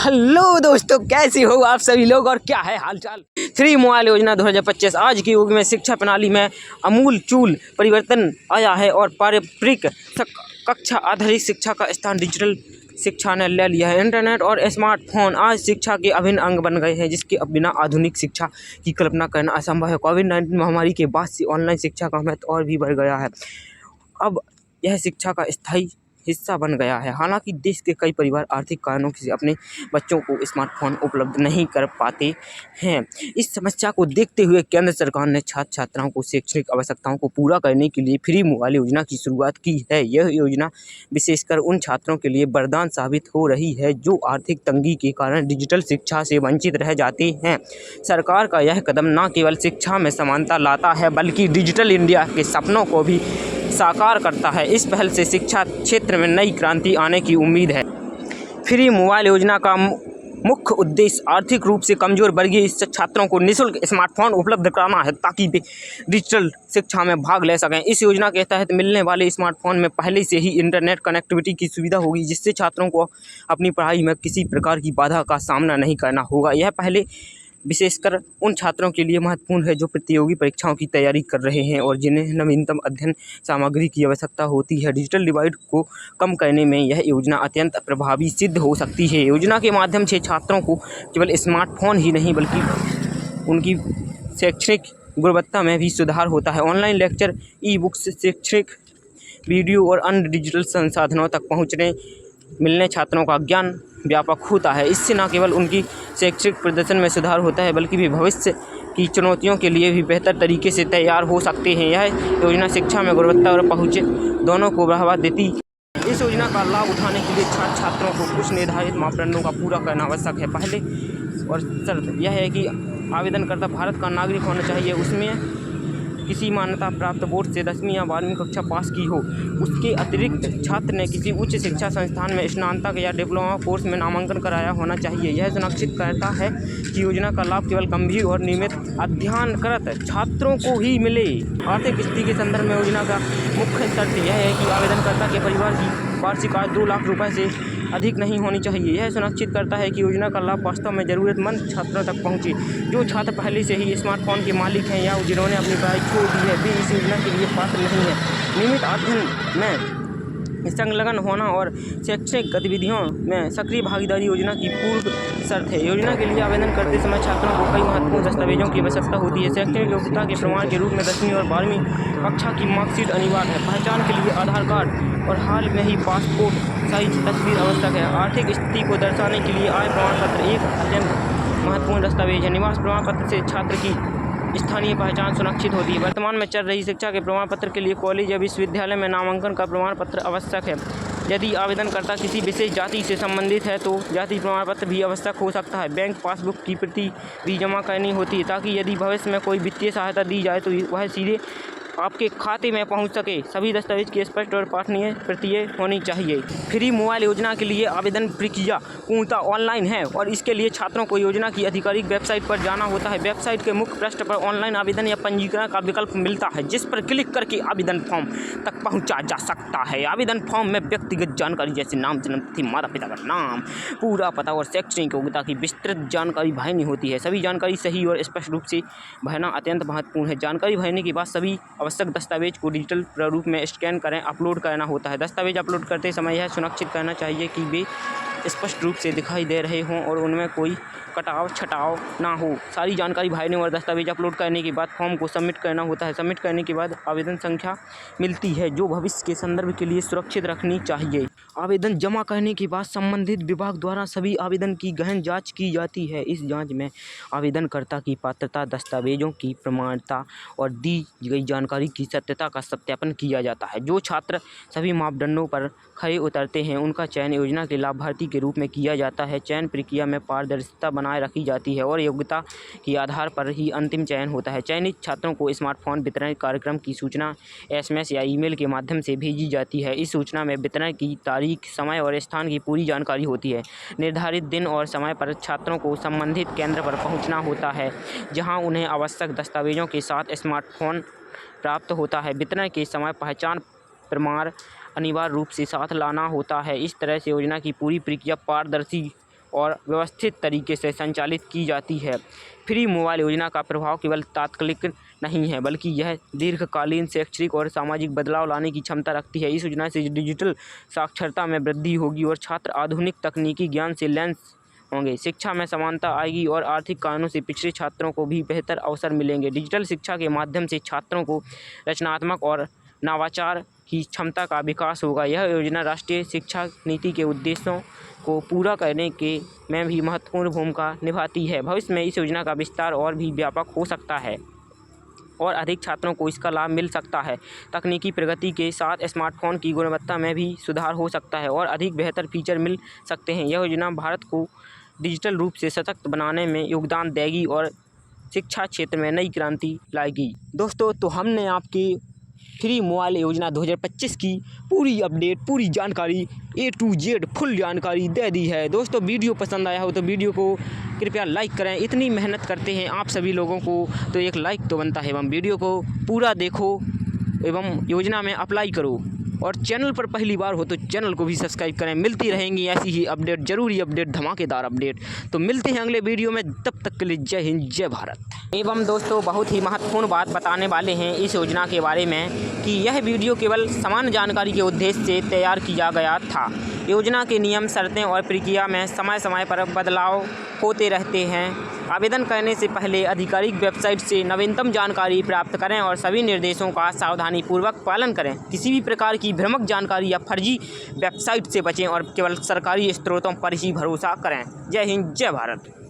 Hello दोस्तों, कैसे हो आप सभी लोग और क्या है हालचाल। फ्री मोबाइल योजना 2025 आज के युग में शिक्षा प्रणाली में आमूल-चूल परिवर्तन आया है और पारंपरिक कक्षा आधारित शिक्षा का स्थान डिजिटल शिक्षा ने ले लिया है। इंटरनेट और स्मार्टफोन आज शिक्षा के अभिन्न अंग बन गए हैं, जिसके बिना आधुनिक शिक्षा की कल्पना करना असंभव है। कोविड-19 महामारी के बाद से ऑनलाइन शिक्षा का महत्व और भी बढ़ गया है। अब यह शिक्षा का स्थायी हिस्सा बन गया है। हालांकि देश के कई परिवार आर्थिक कारणों से अपने बच्चों को स्मार्टफोन उपलब्ध नहीं कर पाते हैं। इस समस्या को देखते हुए केंद्र सरकार ने छात्र छात्राओं को शैक्षणिक आवश्यकताओं को पूरा करने के लिए फ्री मोबाइल योजना की शुरुआत की है। यह योजना विशेषकर उन छात्रों के लिए वरदान साबित हो रही है जो आर्थिक तंगी के कारण डिजिटल शिक्षा से वंचित रह जाते हैं। सरकार का यह कदम न केवल शिक्षा में समानता लाता है, बल्कि डिजिटल इंडिया के सपनों को भी साकार करता है। इस पहल से शिक्षा क्षेत्र में नई क्रांति आने की उम्मीद है। फ्री मोबाइल योजना का मुख्य उद्देश्य आर्थिक रूप से कमजोर वर्गीय छात्रों को निःशुल्क स्मार्टफोन उपलब्ध कराना है, ताकि वे डिजिटल शिक्षा में भाग ले सकें। इस योजना के तहत मिलने वाले स्मार्टफोन में पहले से ही इंटरनेट कनेक्टिविटी की सुविधा होगी, जिससे छात्रों को अपनी पढ़ाई में किसी प्रकार की बाधा का सामना नहीं करना होगा। यह पहले विशेषकर उन छात्रों के लिए महत्वपूर्ण है जो प्रतियोगी परीक्षाओं की तैयारी कर रहे हैं और जिन्हें नवीनतम अध्ययन सामग्री की आवश्यकता होती है। डिजिटल डिवाइड को कम करने में यह योजना अत्यंत प्रभावी सिद्ध हो सकती है। योजना के माध्यम से छात्रों को केवल स्मार्टफोन ही नहीं, बल्कि उनकी शैक्षणिक गुणवत्ता में भी सुधार होता है। ऑनलाइन लेक्चर, ई बुक्स, शैक्षणिक वीडियो और अन्य डिजिटल संसाधनों तक पहुँचने मिलने छात्रों का ज्ञान व्यापक होता है। इससे न केवल उनकी शैक्षिक प्रदर्शन में सुधार होता है, बल्कि वे भविष्य की चुनौतियों के लिए भी बेहतर तरीके से तैयार हो सकते हैं। यह योजना शिक्षा में गुणवत्ता और पहुँच दोनों को बढ़ावा देती है। इस योजना का लाभ उठाने के लिए छात्रों को कुछ निर्धारित मापदंडों का पूरा करना आवश्यक है। पहले और शर्त यह है कि आवेदनकर्ता भारत का नागरिक होना चाहिए, उसमें किसी मान्यता प्राप्त बोर्ड से 10वीं या 12वीं कक्षा पास की हो। उसके अतिरिक्त छात्र ने किसी उच्च शिक्षा संस्थान में स्नातक या डिप्लोमा कोर्स में नामांकन कराया होना चाहिए। यह सुनिश्चित करता है कि योजना का लाभ केवल गंभीर और नियमित अध्ययनरत छात्रों को ही मिले। आर्थिक स्थिति के संदर्भ में योजना का मुख्य शर्त यह है कि आवेदनकर्ता के परिवार की वार्षिक आय 2 लाख रुपये से अधिक नहीं होनी चाहिए। यह सुनिश्चित करता है कि योजना का लाभ वास्तव में ज़रूरतमंद छात्रों तक पहुंचे। जो छात्र पहले से ही स्मार्टफोन के मालिक हैं या जिन्होंने अपनी पढ़ाई छोड़ दी है, वे इस योजना के लिए पात्र नहीं हैं। नियमित अध्ययन में संलग्न होना और शैक्षणिक गतिविधियों में सक्रिय भागीदारी योजना की पूर्व शर्त है। योजना के लिए आवेदन करते समय छात्रों को कई महत्वपूर्ण दस्तावेजों की आवश्यकता होती है। शैक्षणिक योग्यता के प्रमाण के रूप में 10वीं और 12वीं कक्षा की मार्कशीट अनिवार्य है। पहचान के लिए आधार कार्ड और हाल में ही पासपोर्ट साइज तस्वीर आवश्यक है। आर्थिक स्थिति को दर्शाने के लिए आय प्रमाण पत्र एक अत्यंत महत्वपूर्ण दस्तावेज है। निवास प्रमाण पत्र से छात्र की स्थानीय पहचान सुनिश्चित होती है। वर्तमान में चल रही शिक्षा के प्रमाण पत्र के लिए कॉलेज या विश्वविद्यालय में नामांकन का प्रमाण पत्र आवश्यक है। यदि आवेदनकर्ता किसी विशेष जाति से संबंधित है तो जाति प्रमाण पत्र भी आवश्यक हो सकता है। बैंक पासबुक की प्रति भी जमा करनी होती है, ताकि यदि भविष्य में कोई वित्तीय सहायता दी जाए तो वह सीधे आपके खाते में पहुंच सके। सभी दस्तावेज की स्पष्ट और पठनीय प्रतियां होनी चाहिए। फ्री मोबाइल योजना के लिए आवेदन प्रक्रिया पूर्णतः ऑनलाइन है और इसके लिए छात्रों को योजना की आधिकारिक वेबसाइट पर जाना होता है। वेबसाइट के मुख्य पृष्ठ पर ऑनलाइन आवेदन या पंजीकरण का विकल्प मिलता है, जिस पर क्लिक करके आवेदन फॉर्म तक पहुँचा जा सकता है। आवेदन फॉर्म में व्यक्तिगत जानकारी जैसे नाम, जन्मतिथि, माता पिता का नाम, पूरा पता और शैक्षणिक योग्यता की विस्तृत जानकारी भरनी होती है। सभी जानकारी सही और स्पष्ट रूप से भरना अत्यंत महत्वपूर्ण है। जानकारी भरने के बाद सभी आवश्यक दस्तावेज को डिजिटल प्रारूप में स्कैन करें अपलोड करना होता है। दस्तावेज अपलोड करते समय यह सुनिश्चित करना चाहिए कि वे स्पष्ट रूप से दिखाई दे रहे हों और उनमें कोई कटाव छटाव ना हो। सारी जानकारी भरने और दस्तावेज अपलोड करने के बाद फॉर्म को सबमिट करना होता है। सबमिट करने के बाद आवेदन संख्या मिलती है, जो भविष्य के संदर्भ के लिए सुरक्षित रखनी चाहिए। आवेदन जमा करने के बाद संबंधित विभाग द्वारा सभी आवेदन की गहन जांच की जाती है। इस जांच में आवेदनकर्ता की पात्रता, दस्तावेजों की प्रमाणिकता और दी गई जानकारी की सत्यता का सत्यापन किया जाता है। जो छात्र सभी मापदंडों पर खरे उतरते हैं, उनका चयन योजना के लाभार्थी के रूप में किया जाता है। चयन प्रक्रिया में पारदर्शिता बनाए रखी जाती है और योग्यता के आधार पर ही अंतिम चयन होता है। चयनित छात्रों को स्मार्टफोन वितरण कार्यक्रम की सूचना SMS या ईमेल के माध्यम से भेजी जाती है। इस सूचना में वितरण की तारीख, समय और स्थान की पूरी जानकारी होती है। निर्धारित दिन और समय पर छात्रों को संबंधित केंद्र पर पहुंचना होता है, जहां उन्हें आवश्यक दस्तावेजों के साथ स्मार्टफोन प्राप्त होता है। वितरण के समय पहचान प्रमाण अनिवार्य रूप से साथ लाना होता है। इस तरह से योजना की पूरी प्रक्रिया पारदर्शी और व्यवस्थित तरीके से संचालित की जाती है। फ्री मोबाइल योजना का प्रभाव केवल तात्कालिक नहीं है, बल्कि यह दीर्घकालीन शैक्षिक और सामाजिक बदलाव लाने की क्षमता रखती है। इस योजना से डिजिटल साक्षरता में वृद्धि होगी और छात्र आधुनिक तकनीकी ज्ञान से लैस होंगे। शिक्षा में समानता आएगी और आर्थिक कारणों से पिछड़े छात्रों को भी बेहतर अवसर मिलेंगे। डिजिटल शिक्षा के माध्यम से छात्रों को रचनात्मक और नवाचार की क्षमता का विकास होगा। यह योजना राष्ट्रीय शिक्षा नीति के उद्देश्यों को पूरा करने के में भी महत्वपूर्ण भूमिका निभाती है। भविष्य में इस योजना का विस्तार और भी व्यापक हो सकता है और अधिक छात्रों को इसका लाभ मिल सकता है। तकनीकी प्रगति के साथ स्मार्टफोन की गुणवत्ता में भी सुधार हो सकता है और अधिक बेहतर फीचर मिल सकते हैं। यह योजना भारत को डिजिटल रूप से सशक्त बनाने में योगदान देगी और शिक्षा क्षेत्र में नई क्रांति लाएगी। दोस्तों, तो हमने आपके फ्री मोबाइल योजना 2025 की पूरी अपडेट, पूरी जानकारी A to Z फुल जानकारी दे दी है। दोस्तों, वीडियो पसंद आया हो तो वीडियो को कृपया लाइक करें। इतनी मेहनत करते हैं आप सभी लोगों को, तो एक लाइक तो बनता है। एवं वीडियो को पूरा देखो एवं योजना में अप्लाई करो और चैनल पर पहली बार हो तो चैनल को भी सब्सक्राइब करें। मिलती रहेंगी ऐसी ही अपडेट, ज़रूरी अपडेट, धमाकेदार अपडेट। तो मिलते हैं अगले वीडियो में, तब तक के लिए जय हिंद, जय भारत। एवं दोस्तों, बहुत ही महत्वपूर्ण बात बताने वाले हैं इस योजना के बारे में कि यह वीडियो केवल सामान्य जानकारी के उद्देश्य से तैयार किया गया था। योजना के नियम, शर्तें और प्रक्रिया में समय समय पर बदलाव होते रहते हैं। आवेदन करने से पहले आधिकारिक वेबसाइट से नवीनतम जानकारी प्राप्त करें और सभी निर्देशों का सावधानीपूर्वक पालन करें। किसी भी प्रकार की भ्रामक जानकारी या फर्जी वेबसाइट से बचें और केवल सरकारी स्रोतों पर ही भरोसा करें। जय हिंद, जय भारत।